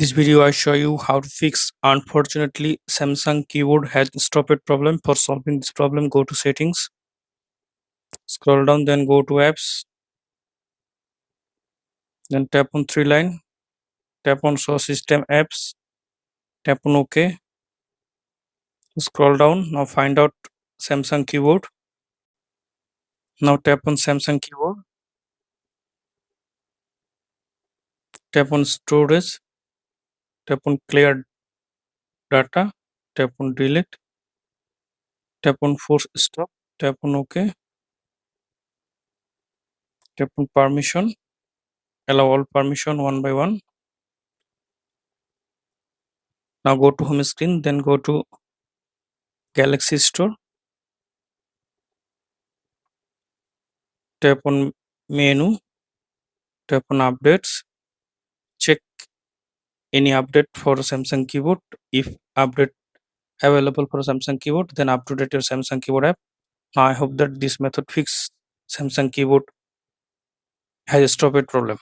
This video I show you how to fix. Unfortunately, Samsung keyboard has stopped problem. For solving this problem, go to settings, scroll down, then go to apps, then tap on three line, tap on show system apps, tap on OK. Scroll down. Now find out Samsung keyboard. Now tap on Samsung keyboard. Tap on storage. Tap on clear data. Tap on delete. Tap on force stop. Tap on OK. Tap on permission. Allow all permission one by one. Now go to home screen. Then go to Galaxy Store. Tap on menu. Tap on updates. Check any update for Samsung keyboard. If update available for Samsung keyboard, then up to date your Samsung keyboard app. Now I hope that this method fix Samsung keyboard has stopped problem.